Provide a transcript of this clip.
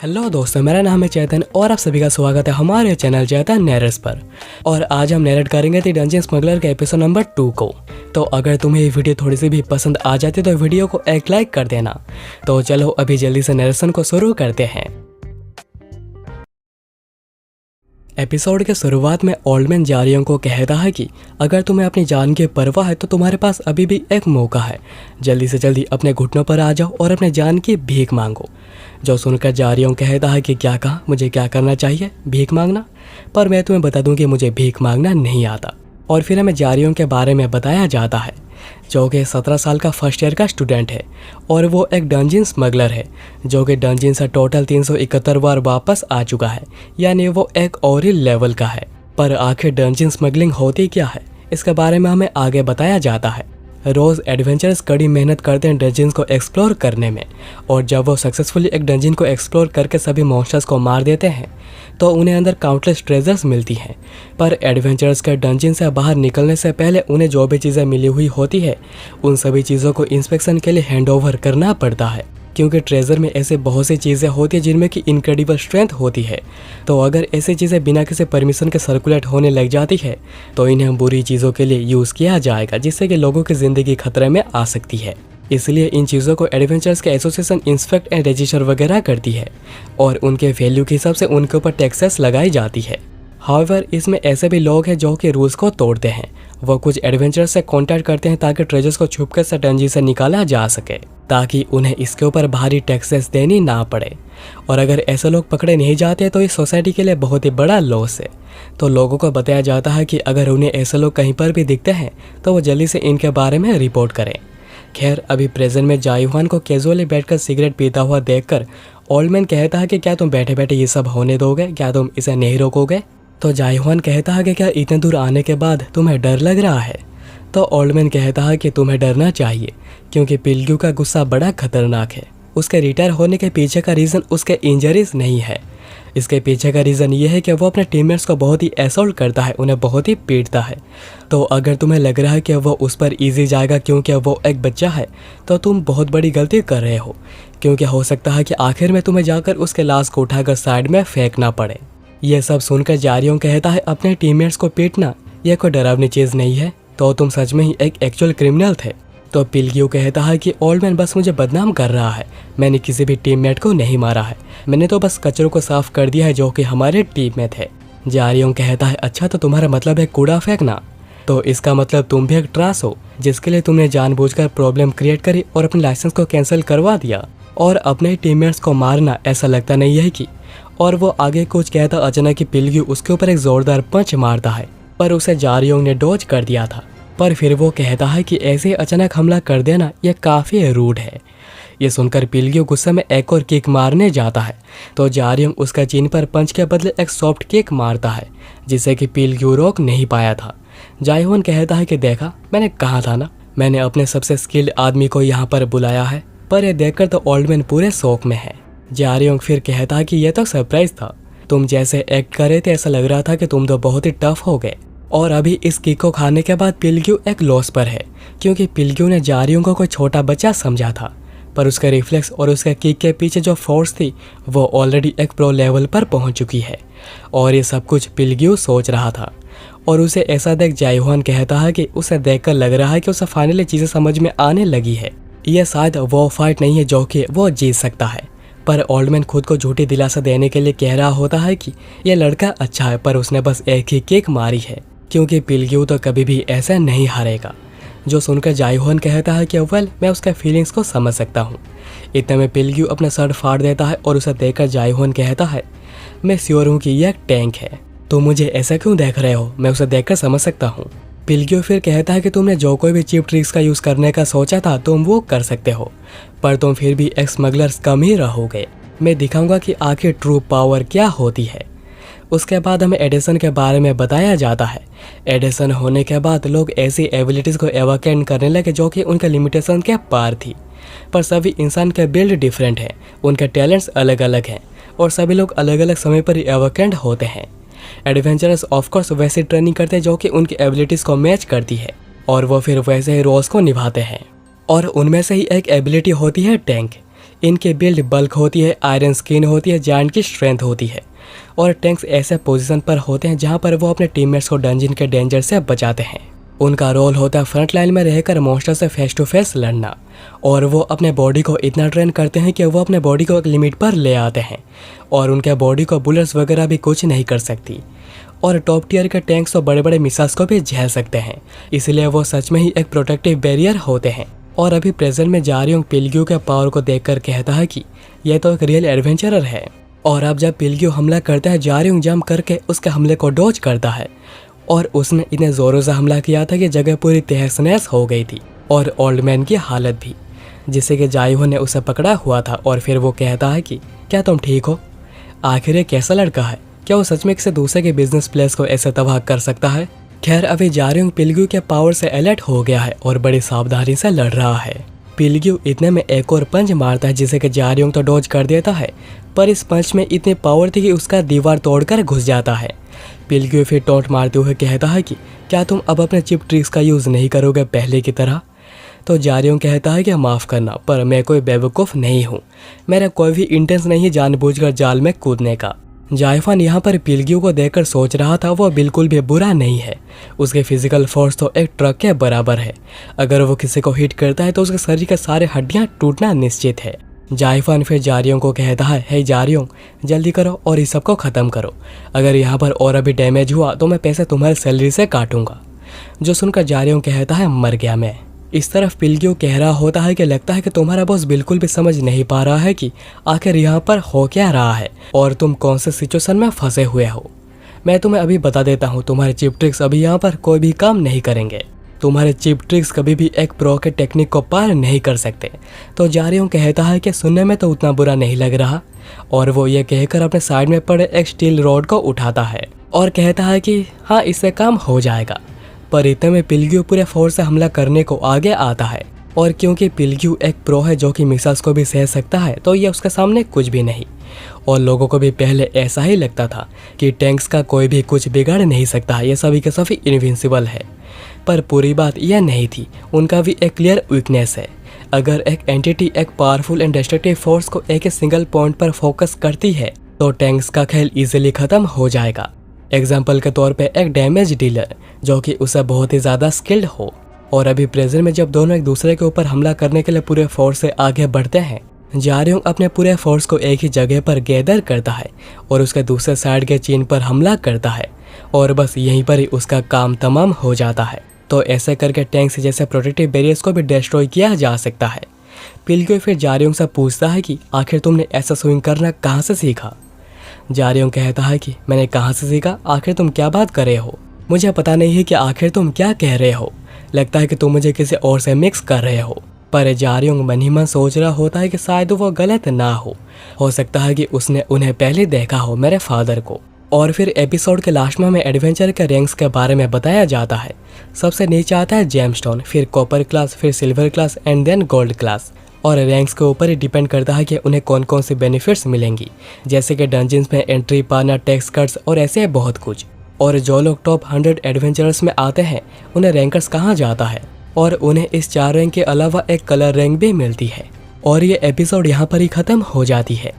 Hello दोस्तों, मेरा नाम है चेतन और आप सभी का स्वागत है हमारे चैनल चेतन नैरेट्स पर। और आज हम नैरेट करेंगे द डंजियन स्मगलर के एपिसोड नंबर 2 को। तो अगर तुम्हें ये वीडियो थोड़ी सी भी पसंद आ जाती तो वीडियो को एक लाइक कर देना। तो चलो अभी जल्दी से नरेशन को शुरू करते हैं। एपिसोड के शुरुआत में ओल्डमैन जारियों को कहता है कि अगर तुम्हें अपनी जान की परवाह है तो तुम्हारे पास अभी भी एक मौका है। जल्दी से जल्दी अपने घुटनों पर आ जाओ और अपने जान की भीख मांगो। जो सुनकर जारियों कहता है कि क्या कहा, मुझे क्या करना चाहिए, भीख मांगना? पर मैं तुम्हें बता दूं कि मुझे भीख मांगना नहीं आता। और फिर हमें जारियों के बारे में बताया जाता है जो कि 17 साल का फर्स्ट ईयर का स्टूडेंट है और वो एक डंजियन स्मगलर है जो कि डंजियन से टोटल 371 बार वापस आ चुका है, यानी वो एक और ही लेवल का है। पर आखिर डंजियन स्मगलिंग होती क्या है, इसके बारे में हमें आगे बताया जाता है। रोज एडवेंचरर्स कड़ी मेहनत करते हैं डंजियन को एक्सप्लोर करने में, और जब वो सक्सेसफुली एक डंजियन को एक्सप्लोर करके सभी मॉन्स्टर्स को मार देते हैं तो उन्हें अंदर काउंटलेस ट्रेजर्स मिलती हैं। पर एडवेंचरर्स के डंजियन से बाहर निकलने से पहले उन्हें जो भी चीज़ें मिली हुई होती है उन सभी चीज़ों को इंस्पेक्शन के लिए हैंड ओवर करना पड़ता है, क्योंकि ट्रेजर में ऐसे बहुत सी चीज़ें होती है जिनमें कि इनक्रेडिबल स्ट्रेंथ होती है। तो अगर ऐसी चीज़ें बिना किसी परमिशन के सर्कुलेट होने लग जाती है तो इन्हें बुरी चीज़ों के लिए यूज़ किया जाएगा, जिससे कि लोगों की ज़िंदगी खतरे में आ सकती है। इसलिए इन चीज़ों को एडवेंचर्स के एसोसिएशन इंस्पेक्ट एंड रजिस्टर वगैरह करती है और उनके वैल्यू के हिसाब से उनके ऊपर टैक्सेस लगाई जाती है। हाउएवर इसमें ऐसे भी लोग हैं जो कि रूल्स को तोड़ते हैं। वो कुछ एडवेंचरर्स से कांटेक्ट करते हैं ताकि ट्रेजर्स को छुपकर से डंजियन से निकाला जा सके, ताकि उन्हें इसके ऊपर भारी टैक्सेस देनी ना पड़े। और अगर ऐसे लोग पकड़े नहीं जाते तो इस सोसाइटी के लिए बहुत ही बड़ा लॉस है। तो लोगों को बताया जाता है कि अगर उन्हें ऐसे लोग कहीं पर भी दिखते हैं तो वो जल्दी से इनके बारे में रिपोर्ट करें। खैर, अभी प्रेजेंट में जायुहान को कैजुअली बैठकर सिगरेट पीता हुआ देखकर ओल्डमैन कहता है कि क्या तुम बैठे बैठे ये सब होने दोगे, क्या तुम इसे नहीं रोकोगे? तो जायुहान कहता है कि क्या इतने दूर आने के बाद तुम्हें डर लग रहा है? तो ओल्डमैन कहता है कि तुम्हें डरना चाहिए, क्योंकि पिल्ग्यू का गुस्सा बड़ा खतरनाक है। उसके रिटायर होने के पीछे का रीज़न उसके इंजरीज नहीं है। इसके पीछे का रीज़न ये है कि वो अपने टीममेट्स को बहुत ही असॉल्ट करता है, उन्हें बहुत ही पीटता है। तो अगर तुम्हें लग रहा है कि वो उस पर ईजी जाएगा क्योंकि वो एक बच्चा है, तो तुम बहुत बड़ी गलती कर रहे हो, क्योंकि हो सकता है कि आखिर में तुम्हें जाकर उसके लाश को उठाकर साइड में फेंकना पड़े। यह सब सुनकर जारियों कहता है अपने टीममेट्स को पीटना यह कोई डरावनी चीज़ नहीं है, तो तुम सच में ही एक एक्चुअल क्रिमिनल थे। तो पिल्ग्यू कहता है कि ओल्डमैन बस मुझे बदनाम कर रहा है, मैंने किसी भी टीममेट को नहीं मारा है, मैंने तो बस कचरों को साफ कर दिया है जो कि हमारे टीम में थे। जारियों कहता है अच्छा, तो तुम्हारा मतलब है कूड़ा फेंकना? तो इसका मतलब तुम भी एक ट्रास हो जिसके लिए तुमने जानबूझकर प्रॉब्लम क्रिएट करी और अपने लाइसेंस को कैंसिल करवा दिया और अपने टीममेट्स को मारना ऐसा लगता नहीं है कि? और वो आगे कुछ कहता अचानक कि पिल्ग्यू उसके ऊपर एक जोरदार पंच मारता है, पर उसे जारियों ने डॉज कर दिया था। पर फिर वो कहता है कि ऐसे अचानक हमला कर देना यह काफ़ी रूड है। ये सुनकर पिल्ग्यू गुस्से में एक और किक मारने जाता है, तो जारियों उसका चिन पर पंच के बदले एक सॉफ्ट किक मारता है, जिसे कि पिल्ग्यू रोक नहीं पाया था। जायुहान कहता है कि देखा, मैंने कहा था ना, मैंने अपने सबसे स्किल्ड आदमी को यहाँ पर बुलाया है। पर यह देखकर तो ओल्डमैन पूरे शौक में है। जारियों फिर कहता है कि यह तो सरप्राइज था, तुम जैसे एक्ट कर रहे थे ऐसा लग रहा था कि तुम तो बहुत ही टफ हो गए। और अभी इस किक को खाने के बाद पिल्ग्यू एक लॉस पर है, क्योंकि पिल्ग्यू ने जारियों को कोई छोटा बच्चा समझा था, पर उसका रिफ्लेक्स और उसका किक के पीछे जो फोर्स थी वो ऑलरेडी एक प्रो लेवल पर पहुंच चुकी है। और ये सब कुछ पिल्ग्यू सोच रहा था, और उसे ऐसा देख जायुहान कहता है कि उसे देखकर लग रहा है कि उसे फाइनली चीज़ें समझ में आने लगी है। यह शायद वो फाइट नहीं है जो कि वो जीत सकता है। पर ओल्डमैन खुद को झूठी दिलासा देने के लिए कह रहा होता है कि यह लड़का अच्छा है, पर उसने बस एक ही किक मारी है, क्योंकि पिल्ग्यू तो कभी भी ऐसा नहीं हारेगा। जो सुनकर जायुहान कहता है कि वेल, मैं उसके फीलिंग्स को समझ सकता हूँ। इतने में पिल्ग्यू अपना सर फाड़ देता है और उसे देखकर जायुहान कहता है मैं श्योर हूँ कि यह एक टैंक है, तो मुझे ऐसा क्यों देख रहे हो, मैं उसे देखकर समझ सकता हूँ। पिल्ग्यू फिर कहता है कि तुमने जो कोई भी चीप ट्रिक्स का यूज़ करने का सोचा था तुम वो कर सकते हो, पर तुम फिर भी एक स्मगलर्स कम ही रहोगे। मैं दिखाऊंगा कि आखिर ट्रू पावर क्या होती है। उसके बाद हमें एडिसन के बारे में बताया जाता है। एडिसन होने के बाद लोग ऐसी एबिलिटीज़ को एवाकेट करने लगे जो कि उनके लिमिटेशन के पार थी। पर सभी इंसान के बिल्ड डिफरेंट हैं, उनके टैलेंट्स अलग अलग हैं और सभी लोग अलग अलग समय पर एवाकेट होते हैं। एडवेंचरर्स ऑफकोर्स वैसी ट्रेनिंग करते हैं जो कि उनकी एबिलिटीज़ को मैच करती है, और वो फिर वैसे ही रोल्स को निभाते हैं। और उनमें से ही एक एबिलिटी होती है टैंक। इनके बिल्ड बल्क होती है, आयरन स्किन होती है, जायंट की स्ट्रेंथ होती है और टैंक्स ऐसे पोजीशन पर होते हैं जहां पर वो अपने टीममेट्स को डंजन के डेंजर से बचाते हैं। उनका रोल होता है फ्रंट लाइन में रहकर मॉन्स्टर से फेस टू फेस लड़ना और वो अपने बॉडी को इतना ट्रेन करते हैं कि वो अपने बॉडी को एक लिमिट पर ले आते हैं और उनके बॉडी को बुलेट्स वगैरह भी कुछ नहीं कर सकती। और टॉप टियर के टैंक्स तो बड़े बड़े मिसाइल्स को भी झेल सकते हैं, इसलिए वो सच में ही एक प्रोटेक्टिव बैरियर होते हैं। और अभी प्रेजेंट में जारियोंग पिलग्यू के पावर को देखकर कहता है कि यह तो एक रियल एडवेंचरर है। और अब जब पिलग्यू हमला करता है, जारियोंग जंप करके उसके हमले को डॉज करता है और उसने इतने जोरों से हमला किया था कि जगह पूरी तहस नहस हो गई थी और ओल्ड मैन की हालत भी, जिससे कि जायहो ने उसे पकड़ा हुआ था। और फिर वो कहता है कि क्या तुम ठीक हो? आखिर ये कैसा लड़का है? क्या वो सच में किसी दूसरे के बिजनेस प्लेस को ऐसे तबाह कर सकता है? खैर अभी जारियोंग पिलग्यू के पावर से अलर्ट हो गया है और बड़ी सावधानी से लड़ रहा है। पिलग्यू इतने में एक और पंच मारता है जिसे कि जारियोंग तो डॉज कर देता है, पर इस पंच में इतनी पावर थी कि उसका दीवार तोड़कर घुस जाता है। पिलग्यू फिर टॉन्ट मारते हुए कहता है कि क्या तुम अब अपने चिप ट्रिक्स का यूज़ नहीं करोगे पहले की तरह? तो जारियोंग कहता है कि माफ़ करना, पर मैं कोई बेवकूफ़ नहीं हूँ, मेरा कोई भी इंटेंस नहीं है जानबूझकर जाल में कूदने का। जायफान यहाँ पर पिलग्यू को देखकर सोच रहा था वो बिल्कुल भी बुरा नहीं है। उसके फिजिकल फोर्स तो एक ट्रक के बराबर है। अगर वो किसी को हिट करता है तो उसके शरीर के सारे हड्डियाँ टूटना निश्चित है। जायफान फिर जारियोंग को कहता है, हे जारियोंग, जल्दी करो और इस सब को ख़त्म करो। अगर यहाँ पर और अभी डैमेज हुआ तो मैं पैसे तुम्हारी सैलरी से काटूंगा। जो सुनकर जारियोंग कहता है, मर गया मैं। इस तरफ पिलग्यू कह रहा होता है कि लगता है कि तुम्हारा बॉस बिल्कुल भी समझ नहीं पा रहा है कि आखिर यहाँ पर हो क्या रहा है और तुम कौन से सिचुएशन में फंसे हुए हो। मैं तुम्हें अभी बता देता हूँ, तुम्हारे चिप ट्रिक्स अभी यहाँ पर कोई भी काम नहीं करेंगे। तुम्हारे चिप ट्रिक्स कभी भी एक प्रो के टेक्निक को पार नहीं कर सकते। तो जारियोंग कहता है कि सुनने में तो उतना बुरा नहीं लग रहा और वो ये कहकर अपने साइड में पड़े एक स्टील रॉड को उठाता है और कहता है कि हाँ, इससे काम हो जाएगा। पर इतने में पिलग्यू पूरे फोर्स से हमला करने को आगे आता है और क्योंकि पिलग्यू एक प्रो है जो कि मिसाइल्स को भी सह सकता है तो ये उसके सामने कुछ भी नहीं। और लोगों को भी पहले ऐसा ही लगता था कि टैंक्स का कोई भी कुछ बिगाड़ नहीं सकता है, ये सभी के सभी इनविंसिबल है। पर पूरी बात यह नहीं थी, उनका भी एक क्लियर वीकनेस है। अगर एक एंटिटी एक पावरफुल एंड डिस्ट्रक्टिव फोर्स को एक सिंगल पॉइंट पर फोकस करती है तो टैंक्स का खेल इजीली खत्म हो जाएगा। एग्जाम्पल के तौर पे एक डैमेज डीलर जो कि उसे बहुत ही ज़्यादा स्किल्ड हो। और अभी प्रेजेंट में जब दोनों एक दूसरे के ऊपर हमला करने के लिए पूरे फोर्स से आगे बढ़ते हैं, जारियोंग अपने पूरे फोर्स को एक ही जगह पर गैदर करता है और उसके दूसरे साइड के चीन पर हमला करता है और बस यहीं पर ही उसका काम तमाम हो जाता है। तो ऐसे करके टैंक्स जैसे प्रोटेक्टिव बैरियर्स को भी डिस्ट्रॉय किया जा सकता है। पिलग्यू फिर जारियोंग से पूछता है कि आखिर तुमने ऐसा स्विंग करना कहाँ से सीखा? जारियोंग कहता है कि मैंने कहाँ से सीखा? आखिर तुम क्या बात कर रहे हो? मुझे पता नहीं है कि आखिर तुम क्या कह रहे हो। लगता है कि तुम मुझे किसी और से मिक्स कर रहे हो। पर जारियोंग मन ही मन सोच रहा होता है कि शायद वो गलत ना हो सकता है कि उसने उन्हें पहले देखा हो, मेरे फादर को। और फिर एपिसोड के लास्ट में हमें एडवेंचर के रैंक्स के बारे में बताया जाता है। सबसे नीचे आता है जेमस्टोन, फिर कॉपर क्लास, फिर silver class and then gold class. और रैंक्स के ऊपर ही डिपेंड करता है कि उन्हें कौन कौन सी बेनिफिट्स मिलेंगी, जैसे कि डंजन्स में एंट्री पाना, टैक्स कट्स और ऐसे बहुत कुछ। और जो लोग टॉप 100 एडवेंचरर्स में आते हैं उन्हें रैंकर्स कहा जाता है और उन्हें इस 4 रैंक के अलावा एक कलर रैंक भी मिलती है। और ये एपिसोड यहाँ पर ही ख़त्म हो जाती है।